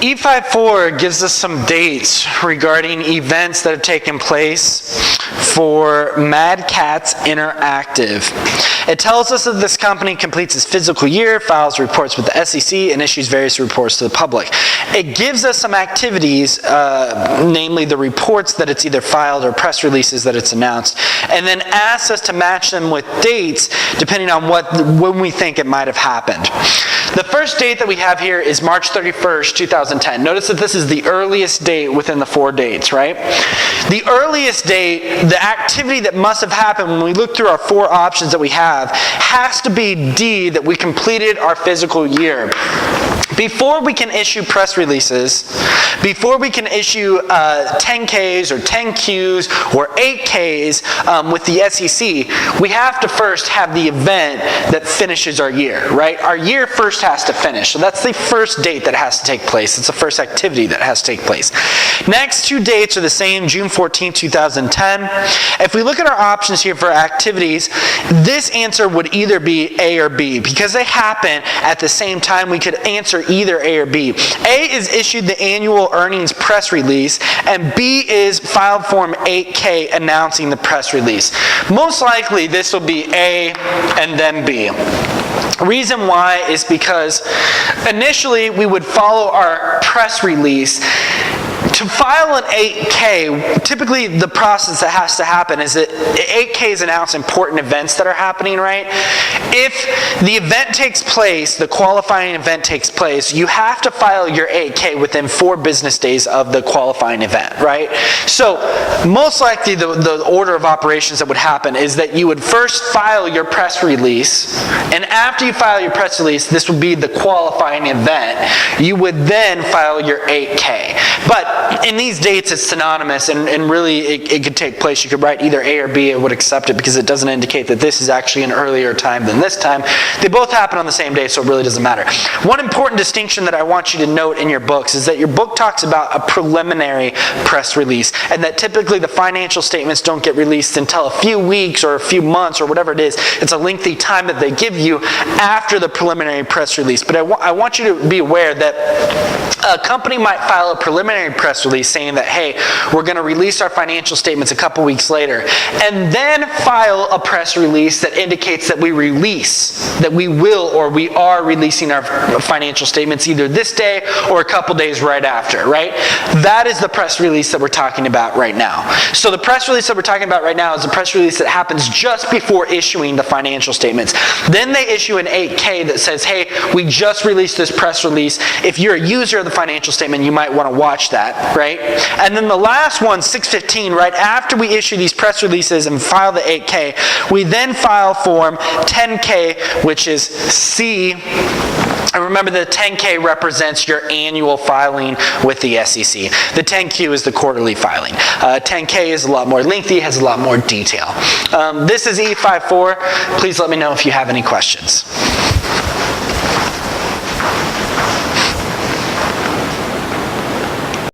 E54 gives us some dates regarding events that have taken place for Mad Cats Interactive. It tells us that this company completes its fiscal year, files reports with the SEC, and issues various reports to the public. It gives us some activities, namely the reports that it's either filed or press releases that it's announced, and then asks us to match them with dates depending on when we think it might have happened. The first date that we have here is March 31st, 2010. Notice that this is the earliest date within the 4 dates, right? The earliest date, the activity that must have happened when we look through our 4 options that we have, has to be D, that we completed our fiscal year. Before we can issue press releases, before we can issue 10Ks or 10Qs or 8Ks with the SEC, we have to first have the event that finishes our year, right? Our year first has to finish. So that's the first date that has to take place. It's the first activity that has to take place. Next 2 dates are the same, June 14, 2010. If we look at our options here for activities, this answer would either be A or B. Because they happen at the same time, we could answer either A or B. A is issued the annual earnings press release, and B is filed Form 8K announcing the press release. Most likely this will be A and then B. Reason why is because initially we would follow our press release. To file an 8K, typically the process that has to happen is that 8Ks announce important events that are happening, right? If the event takes place, the qualifying event takes place, you have to file your 8K within 4 business days of the qualifying event, right? So most likely the order of operations that would happen is that you would first file your press release, and after you file your press release, this would be the qualifying event, you would then file your 8K. But in these dates, it's synonymous, and really it could take place. You could write either A or B. I would accept it because it doesn't indicate that this is actually an earlier time than this time. They both happen on the same day, so it really doesn't matter. One important distinction that I want you to note in your books is that your book talks about a preliminary press release, and that typically the financial statements don't get released until a few weeks or a few months or whatever it is. It's a lengthy time that they give you after the preliminary press release. But I want you to be aware that a company might file a preliminary press release saying that, hey, we're going to release our financial statements a couple weeks later, and then file a press release that indicates that we will or we are releasing our financial statements either this day or a couple days right after, right? That is the press release that we're talking about right now. So the press release that we're talking about right now is a press release that happens just before issuing the financial statements. Then they issue an 8K that says, hey, we just released this press release. If you're a user of the financial statement, you might want to watch that, right? And then the last one, 615, right after we issue these press releases and file the 8K, we then file Form 10K, which is C. And remember, the 10K represents your annual filing with the SEC. The 10Q is the quarterly filing. 10K is a lot more lengthy, has a lot more detail. This is E54. Please let me know if you have any questions.